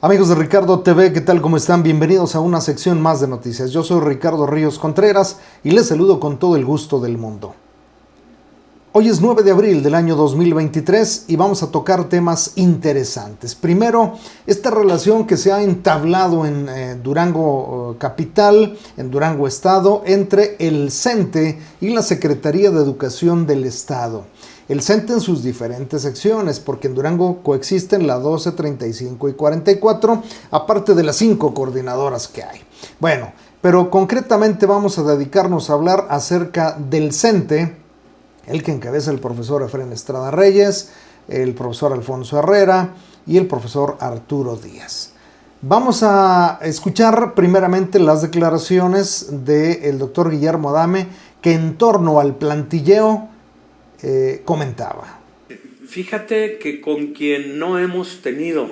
Amigos de Ricardo TV, ¿qué tal? ¿Cómo están? Bienvenidos a una sección más de noticias. Yo soy Ricardo Ríos Contreras y les saludo con todo el gusto del mundo. Hoy es 9 de abril del año 2023 y vamos a tocar temas interesantes. Primero, esta relación que se ha entablado en Durango Capital, en Durango Estado, entre el CENTE y la Secretaría de Educación del Estado. El CENTE en sus diferentes secciones, porque en Durango coexisten la 12, 35 y 44, aparte de las 5 coordinadoras que hay. Bueno, pero concretamente vamos a dedicarnos a hablar acerca del CENTE, el que encabeza el profesor Efraín Estrada Reyes, el profesor Alfonso Herrera y el profesor Arturo Díaz. Vamos a escuchar primeramente las declaraciones del doctor Guillermo Adame, que en torno al plantilleo comentaba. Fíjate que con quien no hemos tenido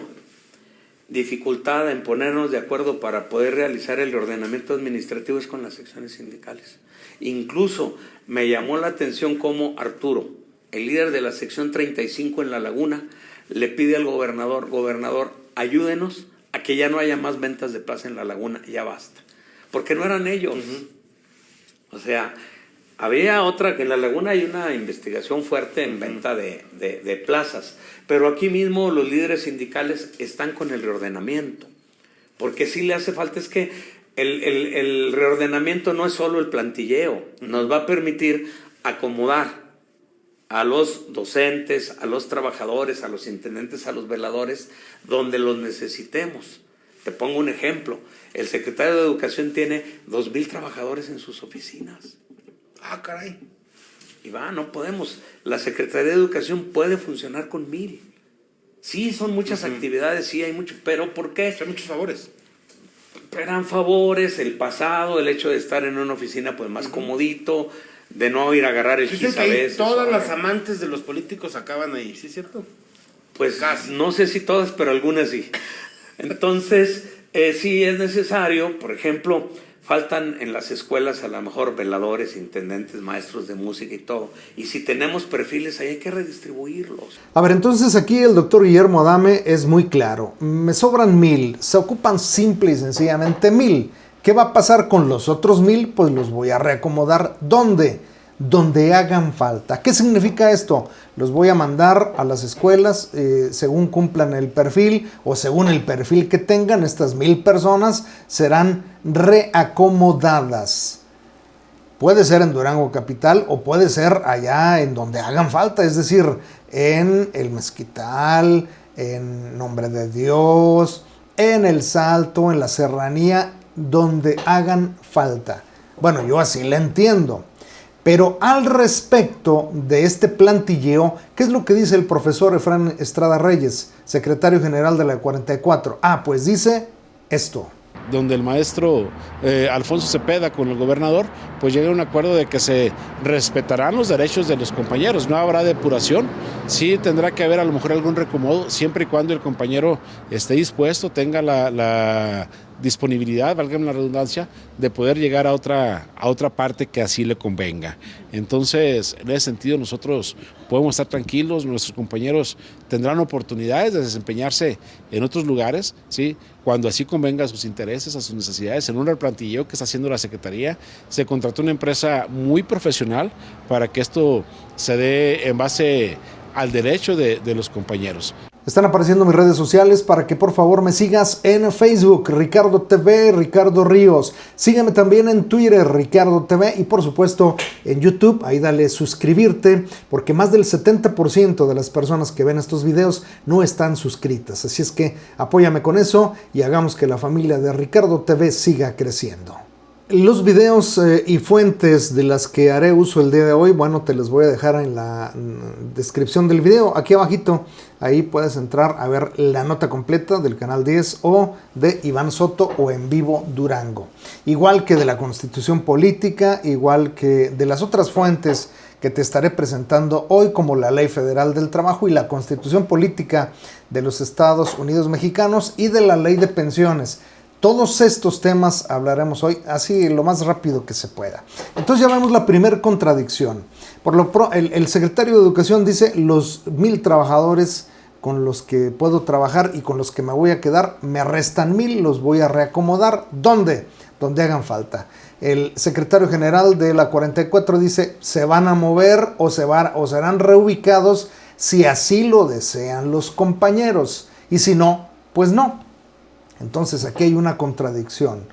dificultad en ponernos de acuerdo para poder realizar el ordenamiento administrativo es con las secciones sindicales. Incluso me llamó la atención cómo Arturo, el líder de la sección 35 en La Laguna, le pide al gobernador, ayúdenos a que ya no haya más ventas de plaza en La Laguna, ya basta. Porque no eran ellos. O sea, había otra, que en La Laguna hay una investigación fuerte en venta de plazas, pero aquí mismo los líderes sindicales están con el reordenamiento, porque sí le hace falta, es que el reordenamiento no es solo el plantilleo, nos va a permitir acomodar a los docentes, a los trabajadores, a los intendentes, a los veladores, donde los necesitemos. Te pongo un ejemplo, el secretario de Educación tiene 2,000 trabajadores en sus oficinas. Ah, caray. Y no podemos. La Secretaría de Educación puede funcionar con 1,000. Sí, son muchas actividades, sí, hay mucho, pero ¿por qué? Hay muchos favores. Eran favores, el pasado, el hecho de estar en una oficina pues más comodito, de no ir a agarrar el Dicen gis que a veces. todas las amantes de los políticos acaban ahí, ¿sí es cierto? Pues casi. No sé si todas, pero algunas sí. Entonces, sí es necesario, por ejemplo, faltan en las escuelas a lo mejor veladores, intendentes, maestros de música y todo. Y si tenemos perfiles ahí hay que redistribuirlos. A ver, entonces aquí el doctor Guillermo Adame es muy claro. Me sobran 1,000, se ocupan simple y sencillamente 1,000. ¿Qué va a pasar con los otros 1,000? Pues los voy a reacomodar. ¿Dónde? Donde hagan falta. ¿Qué significa esto? Los voy a mandar a las escuelas según cumplan el perfil o según el perfil que tengan. Estas 1,000 personas serán reacomodadas. Puede ser en Durango Capital o puede ser allá en donde hagan falta, es decir, en El Mezquital, en Nombre de Dios, en El Salto, en la Serranía, donde hagan falta. Bueno, yo así la entiendo. Pero al respecto de este plantilleo, ¿qué es lo que dice el profesor Efraín Estrada Reyes, secretario general de la 44? Pues dice esto. Donde el maestro Alfonso Cepeda con el gobernador, pues llega a un acuerdo de que se respetarán los derechos de los compañeros, no habrá depuración, sí tendrá que haber a lo mejor algún reacomodo, siempre y cuando el compañero esté dispuesto, tenga la disponibilidad, valga la redundancia, de poder llegar a otra parte que así le convenga. Entonces, en ese sentido nosotros podemos estar tranquilos, nuestros compañeros tendrán oportunidades de desempeñarse en otros lugares, ¿sí? Cuando así convenga a sus intereses, a sus necesidades. En un replantilleo que está haciendo la Secretaría, se contrató una empresa muy profesional para que esto se dé en base al derecho de los compañeros. Están apareciendo mis redes sociales para que por favor me sigas en Facebook, Ricardo TV, Ricardo Ríos. Sígueme también en Twitter, Ricardo TV, y por supuesto en YouTube. Ahí dale suscribirte, porque más del 70% de las personas que ven estos videos no están suscritas. Así es que apóyame con eso y hagamos que la familia de Ricardo TV siga creciendo. Los videos y fuentes de las que haré uso el día de hoy, bueno, te los voy a dejar en la descripción del video, aquí abajito. Ahí puedes entrar a ver la nota completa del Canal 10 o de Iván Soto o En Vivo Durango. Igual que de la Constitución Política, igual que de las otras fuentes que te estaré presentando hoy, como la Ley Federal del Trabajo y la Constitución Política de los Estados Unidos Mexicanos y de la Ley de Pensiones. Todos estos temas hablaremos hoy, así lo más rápido que se pueda. Entonces ya vemos la primera contradicción. El secretario de Educación dice los 1,000 trabajadores con los que puedo trabajar y con los que me voy a quedar, me restan 1,000, los voy a reacomodar. ¿Dónde? Donde hagan falta. El secretario general de la 44 dice, se van a mover o serán reubicados si así lo desean los compañeros. Y si no, pues no. Entonces aquí hay una contradicción.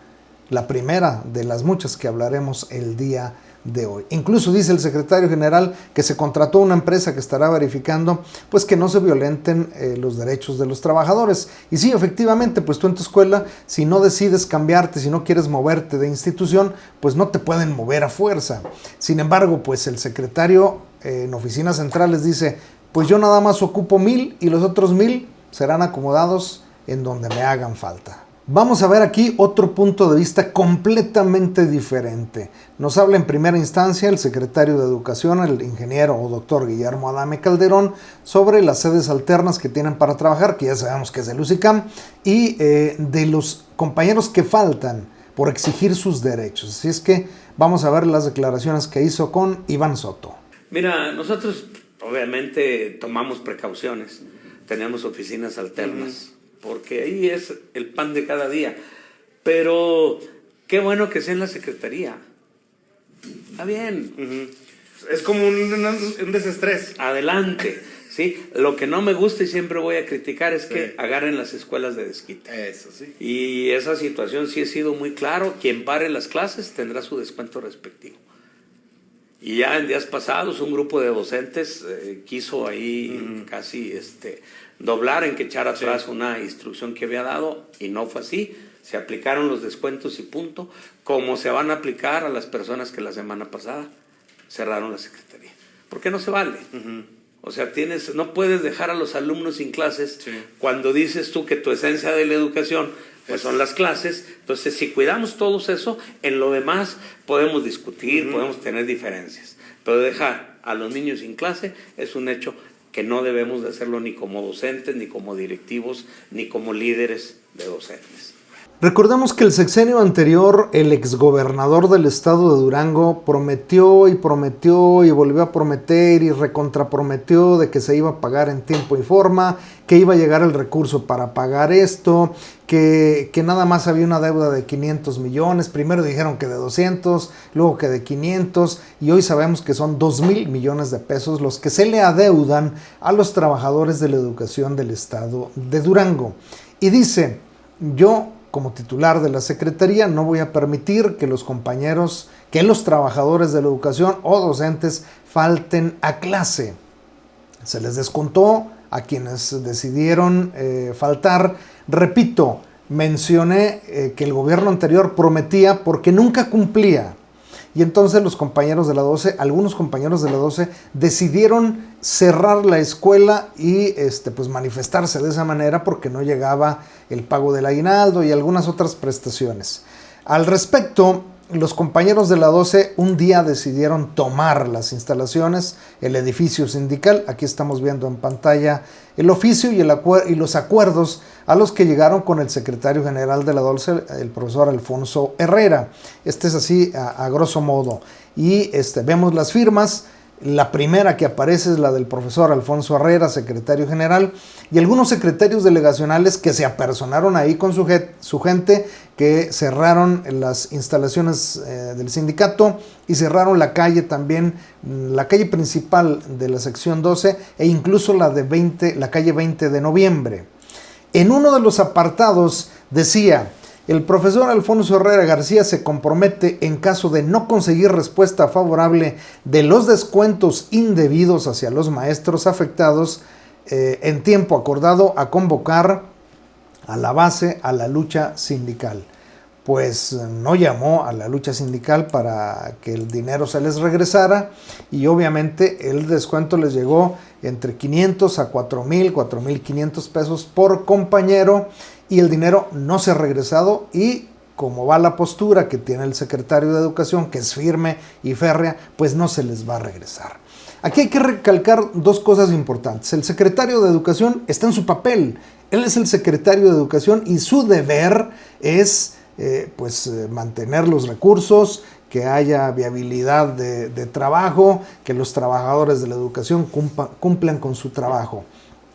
La primera de las muchas que hablaremos el día de hoy. Incluso dice el secretario general que se contrató una empresa que estará verificando pues que no se violenten los derechos de los trabajadores. Y sí, efectivamente, pues tú en tu escuela, si no decides cambiarte, si no quieres moverte de institución, pues no te pueden mover a fuerza. Sin embargo, pues el secretario en oficinas centrales dice, pues yo nada más ocupo 1,000 y los otros 1,000 serán acomodados en donde me hagan falta. Vamos a ver aquí otro punto de vista completamente diferente. Nos habla en primera instancia el secretario de Educación, el ingeniero o doctor Guillermo Adame Calderón, sobre las sedes alternas que tienen para trabajar, que ya sabemos que es el UCICAM, y de los compañeros que faltan por exigir sus derechos. Así es que vamos a ver las declaraciones que hizo con Iván Soto. Mira, nosotros obviamente tomamos precauciones, tenemos oficinas alternas. Porque ahí es el pan de cada día. Pero qué bueno que sea en la secretaría. Está bien. Es como un desestrés. Adelante. ¿Sí? Lo que no me gusta y siempre voy a criticar es que agarren las escuelas de desquite. Eso sí. Y esa situación sí he sido muy claro. Quien pare las clases tendrá su descuento respectivo. Y ya en días pasados un grupo de docentes quiso ahí casi doblar en que echar atrás una instrucción que había dado y no fue así. Se aplicaron los descuentos y punto, como se van a aplicar a las personas que la semana pasada cerraron la secretaría. ¿Por qué no se vale? O sea, no puedes dejar a los alumnos sin clases cuando dices tú que tu esencia de la educación pues son las clases. Entonces, si cuidamos todos eso, en lo demás podemos discutir, podemos tener diferencias. Pero dejar a los niños sin clase es un hecho que no debemos de hacerlo ni como docentes, ni como directivos, ni como líderes de docentes. Recordemos que el sexenio anterior, el exgobernador del estado de Durango prometió y volvió a prometer y recontraprometió de que se iba a pagar en tiempo y forma, que iba a llegar el recurso para pagar esto, que nada más había una deuda de 500 millones, primero dijeron que de 200, luego que de 500 y hoy sabemos que son 2,000 millones de pesos los que se le adeudan a los trabajadores de la educación del estado de Durango. Y dice, yo como titular de la Secretaría no voy a permitir que los trabajadores de la educación o docentes falten a clase. Se les descontó a quienes decidieron faltar. Repito, mencioné que el gobierno anterior prometía porque nunca cumplía. Y entonces los compañeros de la 12, algunos compañeros de la 12 decidieron cerrar la escuela y pues manifestarse de esa manera porque no llegaba el pago del aguinaldo y algunas otras prestaciones. Al respecto, los compañeros de la 12 un día decidieron tomar las instalaciones, el edificio sindical. Aquí estamos viendo en pantalla el oficio y los acuerdos a los que llegaron con el secretario general de la 12, el profesor Alfonso Herrera. Es así a grosso modo. Y vemos las firmas. La primera que aparece es la del profesor Alfonso Herrera, secretario general, y algunos secretarios delegacionales que se apersonaron ahí con su gente, que cerraron las instalaciones del sindicato y cerraron la calle también, la calle principal de la sección 12 e incluso la calle 20 de noviembre. En uno de los apartados decía: el profesor Alfonso Herrera García se compromete, en caso de no conseguir respuesta favorable de los descuentos indebidos hacia los maestros afectados, en tiempo acordado, a convocar a la base a la lucha sindical. Pues no llamó a la lucha sindical para que el dinero se les regresara y obviamente el descuento les llegó entre 500 a 4,000, 4,500 pesos por compañero y el dinero no se ha regresado y como va la postura que tiene el secretario de Educación, que es firme y férrea, pues no se les va a regresar. Aquí hay que recalcar dos cosas importantes. El secretario de Educación está en su papel, él es el secretario de Educación y su deber es mantener los recursos, que haya viabilidad de trabajo, que los trabajadores de la educación cumplan con su trabajo.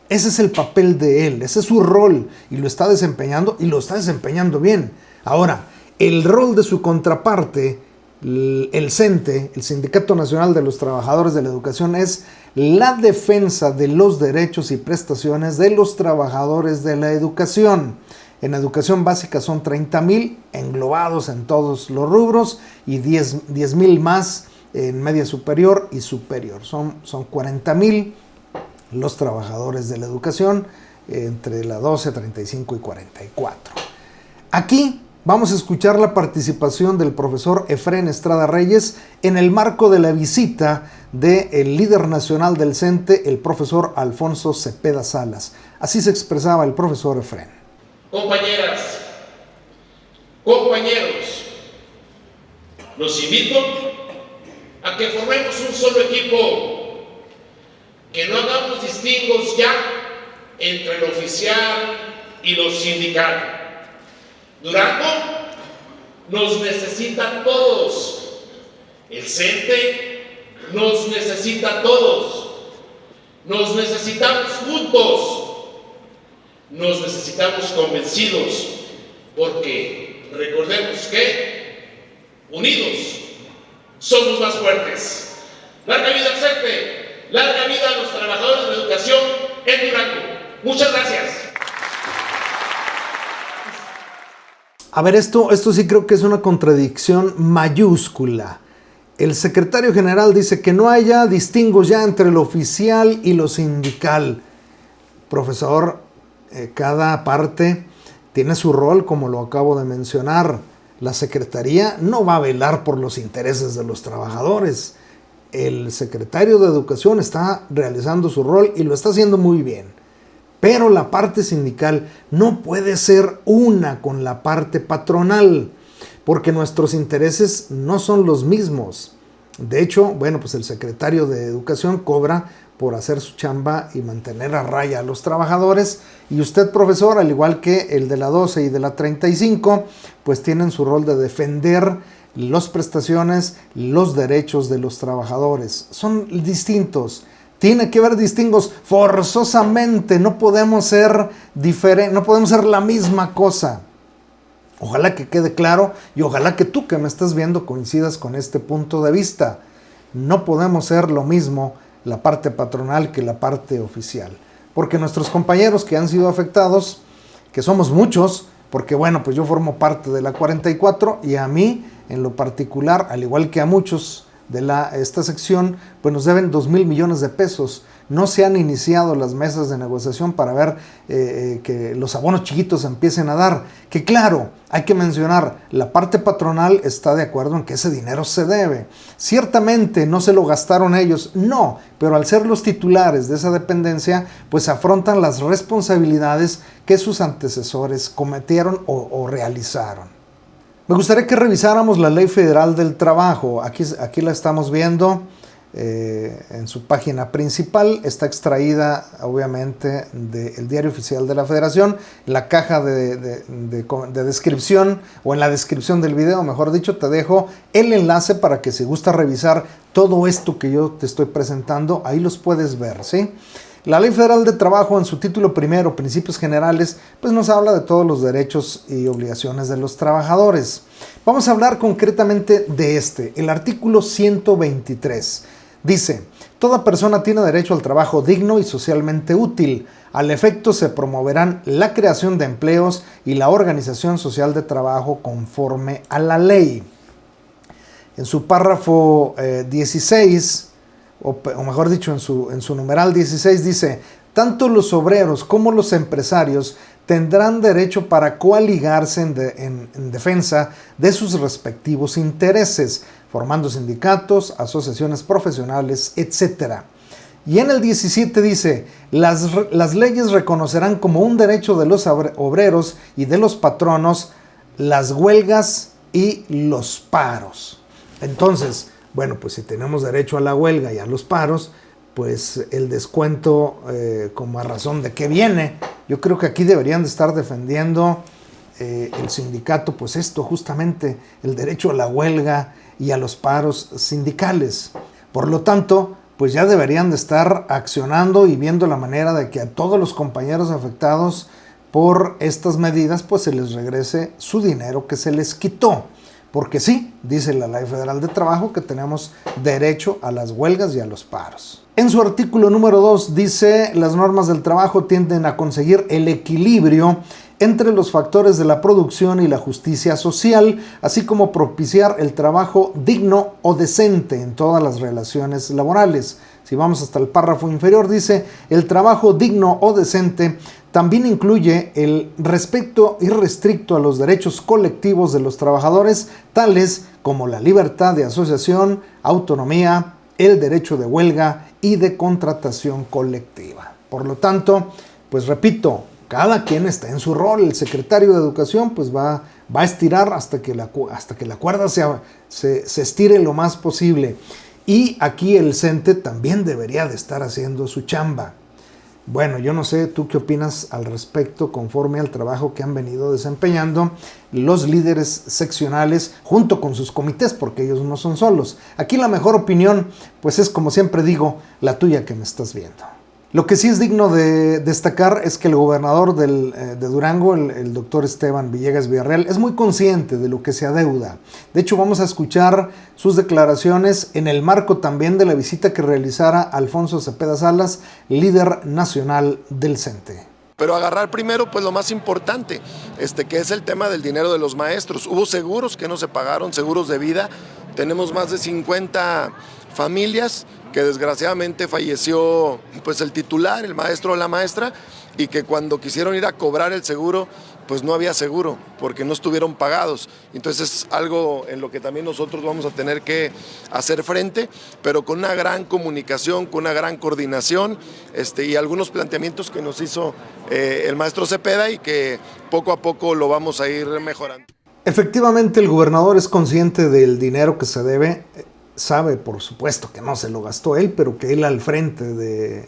Ese es el papel de él, ese es su rol y lo está desempeñando bien. Ahora, el rol de su contraparte, el CENTE, el Sindicato Nacional de los Trabajadores de la Educación, es la defensa de los derechos y prestaciones de los trabajadores de la educación. En educación básica son 30,000 englobados en todos los rubros y 10,000 más en media superior y superior. Son 40,000 los trabajadores de la educación entre la 12, 35 y 44. Aquí vamos a escuchar la participación del profesor Efrén Estrada Reyes en el marco de la visita del líder nacional del CENTE, el profesor Alfonso Cepeda Salas. Así se expresaba el profesor Efrén. Compañeras, compañeros, los invito a que formemos un solo equipo, que no hagamos distingos ya entre lo oficial y lo sindical. Durango nos necesita a todos, el CENTE nos necesita a todos, nos necesitamos juntos, nos necesitamos convencidos, porque recordemos que unidos somos más fuertes. Larga vida al CENTE, larga vida a los trabajadores de la educación en Durango. Muchas gracias. A ver, esto sí creo que es una contradicción mayúscula. El secretario general dice que no haya distingos ya entre lo oficial y lo sindical. Profesor, cada parte tiene su rol, como lo acabo de mencionar. La Secretaría no va a velar por los intereses de los trabajadores. El secretario de Educación está realizando su rol y lo está haciendo muy bien. Pero la parte sindical no puede ser una con la parte patronal, porque nuestros intereses no son los mismos. De hecho, bueno, pues el secretario de Educación cobra por hacer su chamba y mantener a raya a los trabajadores, y usted, profesor, al igual que el de la 12 y de la 35, pues tienen su rol de defender las prestaciones, los derechos de los trabajadores. Son distintos. Tiene que haber distingos forzosamente, no podemos ser diferentes, no podemos ser la misma cosa. Ojalá que quede claro y ojalá que tú que me estás viendo coincidas con este punto de vista. No podemos ser lo mismo la parte patronal que la parte oficial. Porque nuestros compañeros que han sido afectados, que somos muchos, porque bueno, pues yo formo parte de la 44 y a mí en lo particular, al igual que a muchos de esta sección, pues nos deben 2,000 millones de pesos. No se han iniciado las mesas de negociación para ver que los abonos chiquitos empiecen a dar. Que claro, hay que mencionar, la parte patronal está de acuerdo en que ese dinero se debe. Ciertamente no se lo gastaron ellos, no, pero al ser los titulares de esa dependencia, pues afrontan las responsabilidades que sus antecesores cometieron o realizaron. Me gustaría que revisáramos la Ley Federal del Trabajo. Aquí la estamos viendo en su página principal. Está extraída, obviamente, del Diario Oficial de la Federación. La caja de descripción, o en la descripción del video, mejor dicho, te dejo el enlace para que si gusta revisar todo esto que yo te estoy presentando, ahí los puedes ver, ¿sí? La Ley Federal de Trabajo, en su título primero, Principios Generales, pues nos habla de todos los derechos y obligaciones de los trabajadores. Vamos a hablar concretamente de el artículo 123. Dice, toda persona tiene derecho al trabajo digno y socialmente útil. Al efecto se promoverán la creación de empleos y la organización social de trabajo conforme a la ley. En su párrafo 16... o mejor dicho, en su numeral 16 dice, tanto los obreros como los empresarios tendrán derecho para coaligarse en defensa de sus respectivos intereses, formando sindicatos, asociaciones profesionales, etc. Y en el 17 dice, las leyes reconocerán como un derecho de los obreros y de los patronos las huelgas y los paros. Entonces, bueno, pues si tenemos derecho a la huelga y a los paros, pues el descuento, como a razón de qué viene. Yo creo que aquí deberían de estar defendiendo el sindicato, pues esto justamente, el derecho a la huelga y a los paros sindicales. Por lo tanto, pues ya deberían de estar accionando y viendo la manera de que a todos los compañeros afectados por estas medidas pues se les regrese su dinero que se les quitó. Porque sí, dice la Ley Federal de Trabajo que tenemos derecho a las huelgas y a los paros. En su artículo número 2 dice: las normas del trabajo tienden a conseguir el equilibrio entre los factores de la producción y la justicia social, así como propiciar el trabajo digno o decente en todas las relaciones laborales. Si vamos hasta el párrafo inferior, dice: el trabajo digno o decente también incluye el respeto irrestricto a los derechos colectivos de los trabajadores, tales como la libertad de asociación, autonomía, el derecho de huelga y de contratación colectiva. Por lo tanto, pues repito, cada quien está en su rol. El secretario de Educación pues va a estirar hasta que la cuerda se estire lo más posible. Y aquí el CENTE también debería de estar haciendo su chamba. Bueno, yo no sé, ¿tú qué opinas al respecto conforme al trabajo que han venido desempeñando los líderes seccionales junto con sus comités? Porque ellos no son solos. Aquí la mejor opinión, pues es como siempre digo, la tuya que me estás viendo. Lo que sí es digno de destacar es que el gobernador de Durango, el doctor Esteban Villegas Villarreal, es muy consciente de lo que se adeuda. De hecho, vamos a escuchar sus declaraciones en el marco también de la visita que realizara Alfonso Cepeda Salas, líder nacional del CENTE. Pero agarrar primero pues lo más importante, que es el tema del dinero de los maestros. Hubo seguros que no se pagaron, seguros de vida. Tenemos más de 50 familias que desgraciadamente falleció pues el titular, el maestro o la maestra, y que cuando quisieron ir a cobrar el seguro, pues no había seguro, porque no estuvieron pagados. Entonces es algo en lo que también nosotros vamos a tener que hacer frente, pero con una gran comunicación, con una gran coordinación, y algunos planteamientos que nos hizo el maestro Cepeda y que poco a poco lo vamos a ir mejorando. Efectivamente, el gobernador es consciente del dinero que se debe. Sabe, por supuesto, que no se lo gastó él, pero que él al frente de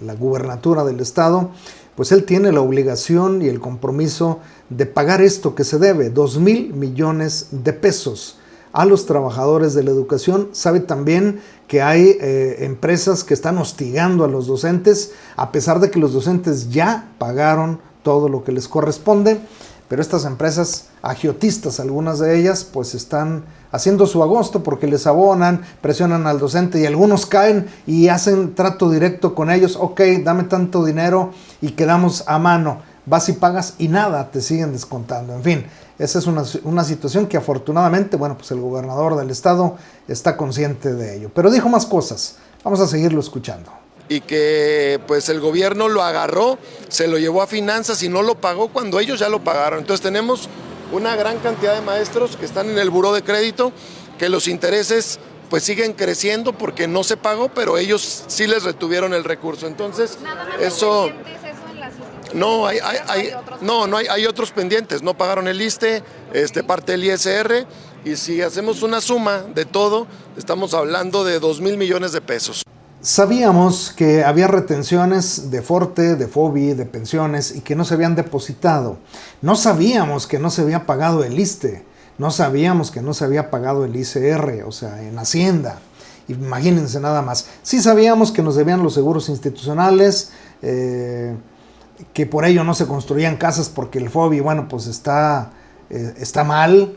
la gubernatura del estado, pues él tiene la obligación y el compromiso de pagar esto que se debe, 2,000 millones de pesos a los trabajadores de la educación. Sabe también que hay empresas que están hostigando a los docentes, a pesar de que los docentes ya pagaron todo lo que les corresponde. Pero estas empresas agiotistas, algunas de ellas, pues están haciendo su agosto porque les abonan, presionan al docente y algunos caen y hacen trato directo con ellos. Ok, dame tanto dinero y quedamos a mano. Vas y pagas y nada, te siguen descontando. En fin, esa es una situación que afortunadamente, bueno, pues el gobernador del estado está consciente de ello. Pero dijo más cosas. Vamos a seguirlo escuchando. Y que pues el gobierno lo agarró, se lo llevó a finanzas y no lo pagó cuando ellos ya lo pagaron. Entonces tenemos una gran cantidad de maestros que están en el buró de crédito, que los intereses pues siguen creciendo porque no se pagó, pero ellos sí les retuvieron el recurso. Entonces eso... No, hay otros pendientes, no pagaron el ISSSTE, parte del ISR, y si hacemos una suma de todo, estamos hablando de 2,000 millones de pesos. Sabíamos que había retenciones de Forte, de FOBI, de pensiones y que no se habían depositado. No sabíamos que no se había pagado el ISSSTE, no sabíamos que no se había pagado el ISR, o sea, en Hacienda. Imagínense nada más. Sí sabíamos que nos debían los seguros institucionales, que por ello no se construían casas porque el FOBI, bueno, pues está mal.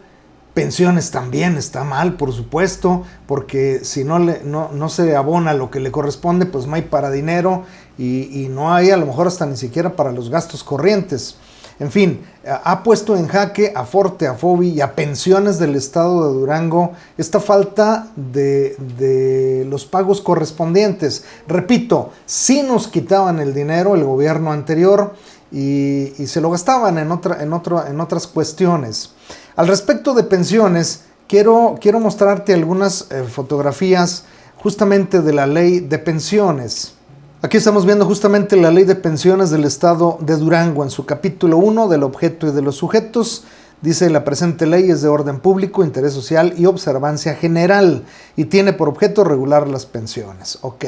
Pensiones también está mal, por supuesto, porque si no se abona lo que le corresponde, pues no hay para dinero y no hay a lo mejor hasta ni siquiera para los gastos corrientes. En fin, ha puesto en jaque a Forte, a FOBI y a pensiones del estado de Durango esta falta de los pagos correspondientes. Repito, sí nos quitaban el dinero el gobierno anterior y se lo gastaban en otras cuestiones. Al respecto de pensiones, quiero mostrarte algunas fotografías justamente de la ley de pensiones. Aquí estamos viendo justamente la ley de pensiones del estado de Durango en su capítulo 1 del objeto y de los sujetos. Dice: la presente ley es de orden público, interés social y observancia general y tiene por objeto regular las pensiones. Ok.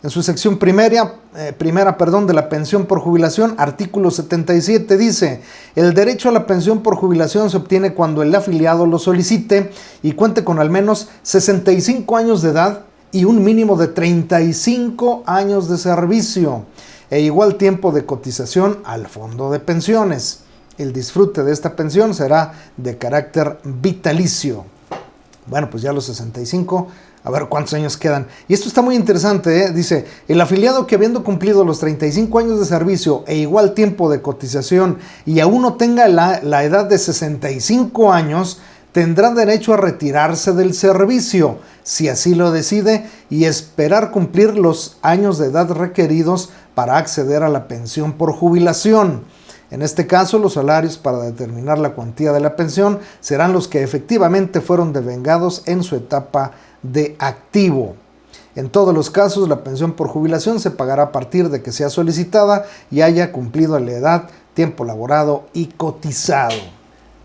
En su sección primera de la pensión por jubilación, artículo 77 dice: el derecho a la pensión por jubilación se obtiene cuando el afiliado lo solicite y cuente con al menos 65 años de edad y un mínimo de 35 años de servicio e igual tiempo de cotización al fondo de pensiones. El disfrute de esta pensión será de carácter vitalicio. Bueno, pues ya a los 65, a ver cuántos años quedan. Y esto está muy interesante, ¿eh? Dice, el afiliado que habiendo cumplido los 35 años de servicio e igual tiempo de cotización y aún no tenga la edad de 65 años, tendrá derecho a retirarse del servicio, si así lo decide, y esperar cumplir los años de edad requeridos para acceder a la pensión por jubilación. En este caso, los salarios para determinar la cuantía de la pensión serán los que efectivamente fueron devengados en su etapa de activo. En todos los casos, la pensión por jubilación se pagará a partir de que sea solicitada y haya cumplido la edad, tiempo laborado y cotizado.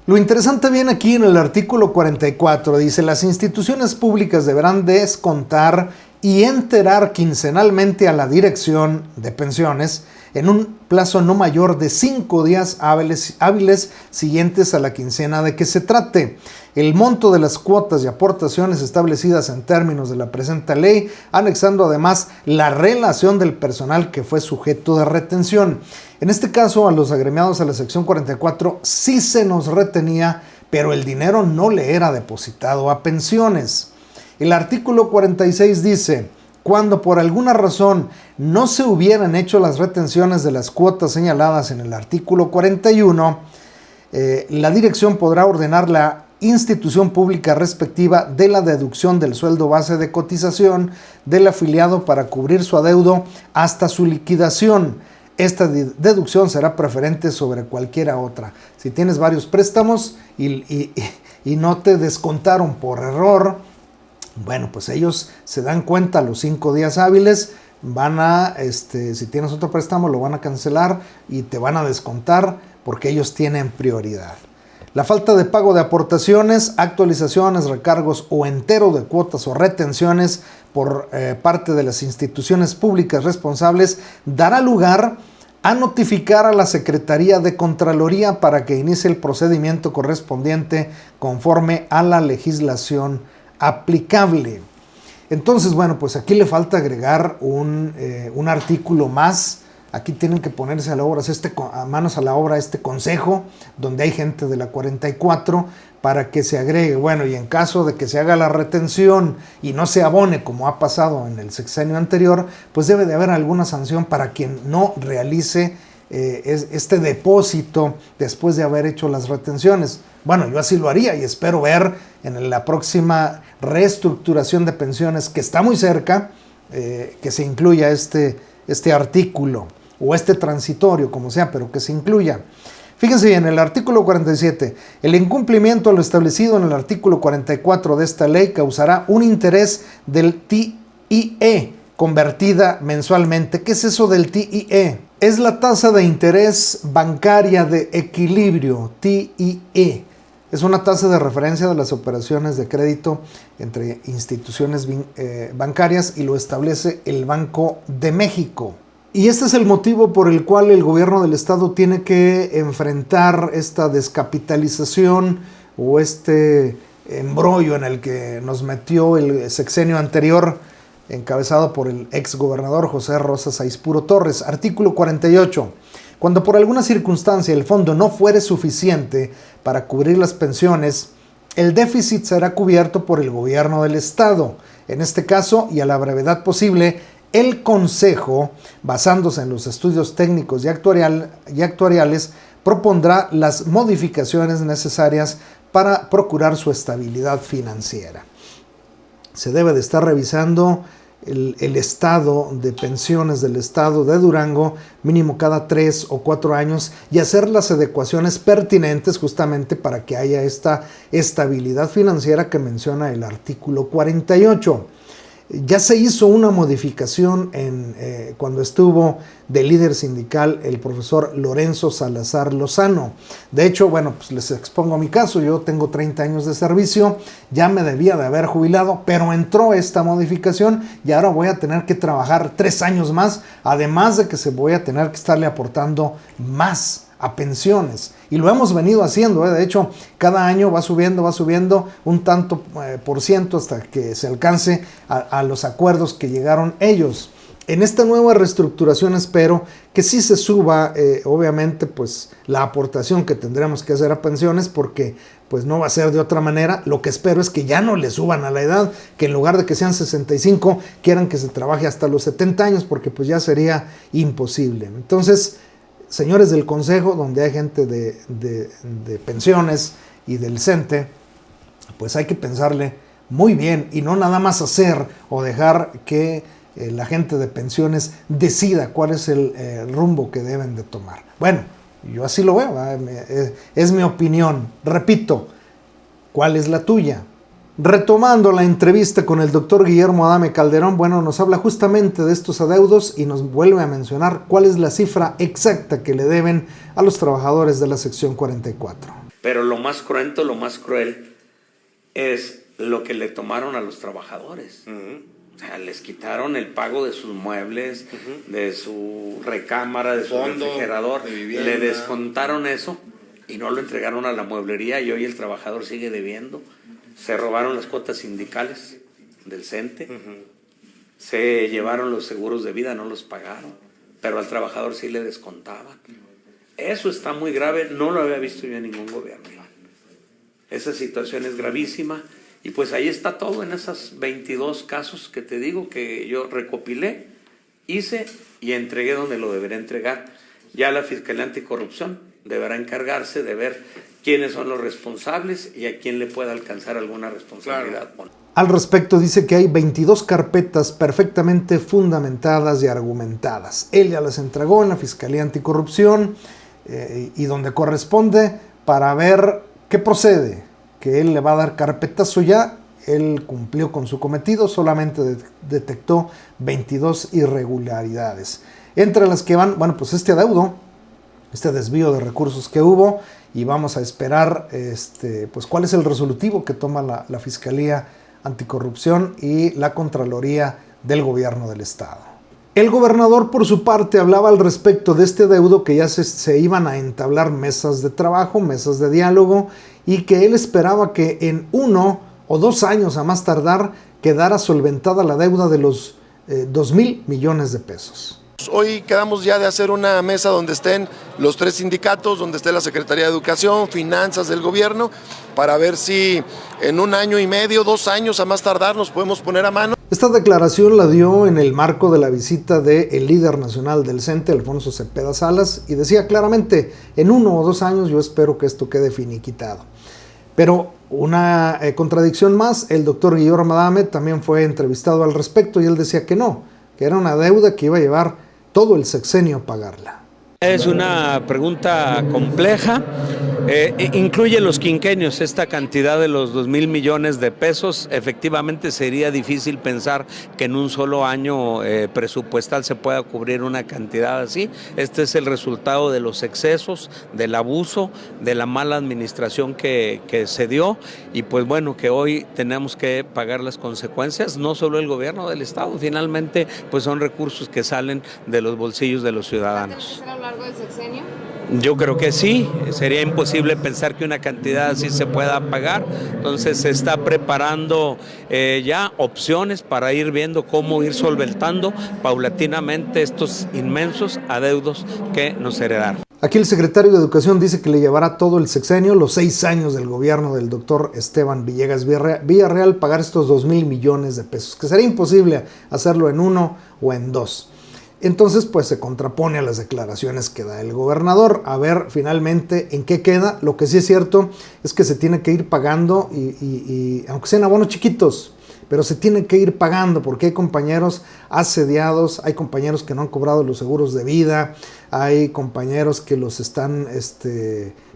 Lo interesante viene aquí en el artículo 44, dice, las instituciones públicas deberán descontar y enterar quincenalmente a la Dirección de Pensiones en un plazo no mayor de 5 días hábiles siguientes a la quincena de que se trate, el monto de las cuotas y aportaciones establecidas en términos de la presente ley, anexando además la relación del personal que fue sujeto de retención. En este caso, a los agremiados a la sección 44 sí se nos retenía, pero el dinero no le era depositado a pensiones. El artículo 46 dice, cuando por alguna razón no se hubieran hecho las retenciones de las cuotas señaladas en el artículo 41, la dirección podrá ordenar la institución pública respectiva de la deducción del sueldo base de cotización del afiliado para cubrir su adeudo hasta su liquidación. Esta deducción será preferente sobre cualquiera otra. Si tienes varios préstamos y no te descontaron por error, bueno, pues ellos se dan cuenta a los 5 días hábiles, van a, si tienes otro préstamo, lo van a cancelar y te van a descontar porque ellos tienen prioridad. La falta de pago de aportaciones, actualizaciones, recargos o entero de cuotas o retenciones por parte de las instituciones públicas responsables dará lugar a notificar a la Secretaría de Contraloría para que inicie el procedimiento correspondiente conforme a la legislación aplicable. Entonces, bueno, pues aquí le falta agregar un artículo más. Aquí tienen que ponerse a manos a la obra este consejo, donde hay gente de la 44, para que se agregue, bueno, y en caso de que se haga la retención y no se abone, como ha pasado en el sexenio anterior, pues debe de haber alguna sanción para quien no realice este depósito después de haber hecho las retenciones. Bueno, yo así lo haría y espero ver en la próxima reestructuración de pensiones, que está muy cerca, que se incluya este artículo o este transitorio, como sea, pero que se incluya. Fíjense bien, el artículo 47, el incumplimiento a lo establecido en el artículo 44 de esta ley causará un interés del TIE convertida mensualmente. ¿Qué es eso del TIE? Es la tasa de interés bancaria de equilibrio, TIE. Es una tasa de referencia de las operaciones de crédito entre instituciones bancarias y lo establece el Banco de México. Y este es el motivo por el cual el gobierno del estado tiene que enfrentar esta descapitalización o este embrollo en el que nos metió el sexenio anterior, encabezado por el exgobernador José Rosa Saizpuro Torres. Artículo 48. Cuando por alguna circunstancia el fondo no fuere suficiente para cubrir las pensiones, el déficit será cubierto por el gobierno del estado. En este caso, y a la brevedad posible, el Consejo, basándose en los estudios técnicos y actuariales, propondrá las modificaciones necesarias para procurar su estabilidad financiera. Se debe de estar revisando el estado de pensiones del estado de Durango mínimo cada 3 o 4 años y hacer las adecuaciones pertinentes justamente para que haya esta estabilidad financiera que menciona el artículo 48. Ya se hizo una modificación cuando estuvo de líder sindical el profesor Lorenzo Salazar Lozano. De hecho, bueno, pues les expongo mi caso. Yo tengo 30 años de servicio, ya me debía de haber jubilado, pero entró esta modificación y ahora voy a tener que trabajar 3 años más, además de que voy a tener que estarle aportando más a pensiones. y lo hemos venido haciendo, de hecho cada año va subiendo un tanto por ciento hasta que se alcance a los acuerdos que llegaron ellos. En esta nueva reestructuración espero que sí se suba, obviamente, pues la aportación que tendremos que hacer a pensiones, porque pues no va a ser de otra manera. Lo que espero es que ya no le suban a la edad, que en lugar de que sean 65, quieran que se trabaje hasta los 70 años, porque pues ya sería imposible. Entonces, señores del Consejo, donde hay gente de pensiones y del CENTE, pues hay que pensarle muy bien y no nada más hacer o dejar que la gente de pensiones decida cuál es el rumbo que deben de tomar. Bueno, yo así lo veo, es mi opinión. Repito, ¿cuál es la tuya? Retomando la entrevista con el doctor Guillermo Adame Calderón, bueno, nos habla justamente de estos adeudos y nos vuelve a mencionar cuál es la cifra exacta que le deben a los trabajadores de la sección 44. Pero lo más cruento, lo más cruel es lo que le tomaron a los trabajadores. O sea, les quitaron el pago de sus muebles, de su recámara, de su refrigerador, le descontaron eso y no lo entregaron a la mueblería y hoy el trabajador sigue debiendo. Se robaron las cuotas sindicales del CENTE, se llevaron los seguros de vida, no los pagaron, pero al trabajador sí le descontaban. Eso está muy grave, no lo había visto yo en ningún gobierno, Iván. Esa situación es gravísima. Y pues ahí está todo en esos 22 casos que te digo que yo recopilé, hice y entregué donde lo debería entregar. Ya la Fiscalía Anticorrupción deberá encargarse de ver quiénes son los responsables y a quién le pueda alcanzar alguna responsabilidad. Claro. Al respecto dice que hay 22 carpetas perfectamente fundamentadas y argumentadas. Él ya las entregó en la Fiscalía Anticorrupción y donde corresponde para ver qué procede. Que él le va a dar carpetazo ya, él cumplió con su cometido, solamente detectó 22 irregularidades. Entre las que van, bueno, pues este adeudo, este desvío de recursos que hubo, y vamos a esperar pues cuál es el resolutivo que toma la Fiscalía Anticorrupción y la Contraloría del Gobierno del Estado. El gobernador, por su parte, hablaba al respecto de este adeudo, que ya se iban a entablar mesas de trabajo, mesas de diálogo, y que él esperaba que en 1 o 2 años a más tardar quedara solventada la deuda de los 2,000 millones de pesos. Hoy quedamos ya de hacer una mesa donde estén los 3 sindicatos, donde esté la Secretaría de Educación, Finanzas del gobierno, para ver si en 1 año y medio, 2 años a más tardar nos podemos poner a mano. Esta declaración la dio en el marco de la visita del líder nacional del CENTE, Alfonso Cepeda Salas, y decía claramente, en 1 o 2 años yo espero que esto quede finiquitado. Pero una contradicción más, el doctor Guillermo Adame también fue entrevistado al respecto y él decía que no, que era una deuda que iba a llevar todo el sexenio pagarla. Es una pregunta compleja, incluye los quinquenios, esta cantidad de los 2,000 millones de pesos. Efectivamente sería difícil pensar que en un solo año presupuestal se pueda cubrir una cantidad así. Este es el resultado de los excesos, del abuso, de la mala administración que se dio, y pues bueno, que hoy tenemos que pagar las consecuencias, no solo el gobierno del Estado, finalmente pues son recursos que salen de los bolsillos de los ciudadanos. ¿Del sexenio? Yo creo que sí, sería imposible pensar que una cantidad así se pueda pagar, entonces se está preparando ya opciones para ir viendo cómo ir solventando paulatinamente estos inmensos adeudos que nos heredaron. Aquí el secretario de Educación dice que le llevará todo el sexenio, los 6 años del gobierno del doctor Esteban Villegas Villarreal, pagar estos 2,000 millones de pesos, que sería imposible hacerlo en 1 o en 2. Entonces, pues se contrapone a las declaraciones que da el gobernador. A ver finalmente en qué queda. Lo que sí es cierto es que se tiene que ir pagando, y aunque sean abonos chiquitos, pero se tiene que ir pagando porque hay compañeros asediados, hay compañeros que no han cobrado los seguros de vida, hay compañeros que los están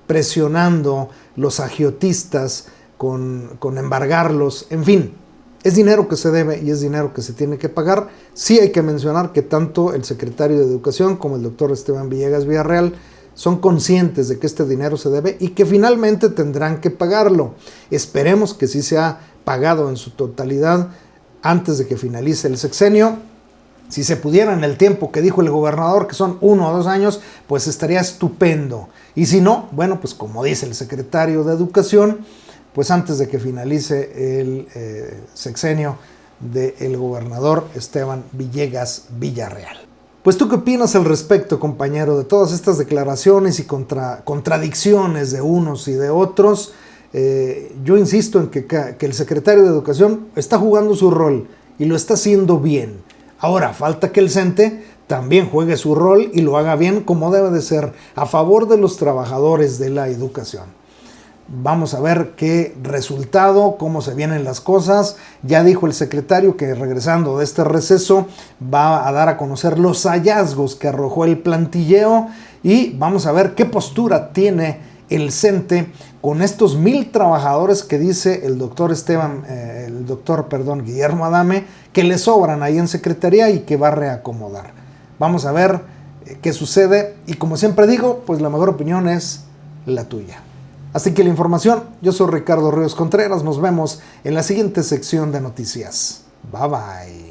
presionando, los agiotistas, con embargarlos, en fin. Es dinero que se debe y es dinero que se tiene que pagar. Sí hay que mencionar que tanto el secretario de Educación como el doctor Esteban Villegas Villarreal son conscientes de que este dinero se debe y que finalmente tendrán que pagarlo. Esperemos que sí sea pagado en su totalidad antes de que finalice el sexenio. Si se pudiera en el tiempo que dijo el gobernador, que son 1 o 2 años, pues estaría estupendo. Y si no, bueno, pues como dice el secretario de Educación, pues antes de que finalice el sexenio del gobernador Esteban Villegas Villarreal. Pues tú qué opinas al respecto, compañero, de todas estas declaraciones y contradicciones de unos y de otros. Yo insisto en que el secretario de Educación está jugando su rol y lo está haciendo bien. Ahora falta que el CENTE también juegue su rol y lo haga bien como debe de ser, a favor de los trabajadores de la educación. Vamos a ver qué resultado, cómo se vienen las cosas. Ya dijo el secretario que regresando de este receso va a dar a conocer los hallazgos que arrojó el plantilleo y vamos a ver qué postura tiene el CENTE con estos 1,000 trabajadores que dice el doctor Guillermo Adame que le sobran ahí en Secretaría y que va a reacomodar. Vamos a ver qué sucede y como siempre digo, pues la mejor opinión es la tuya. Así que la información, yo soy Ricardo Ríos Contreras, nos vemos en la siguiente sección de noticias. Bye bye.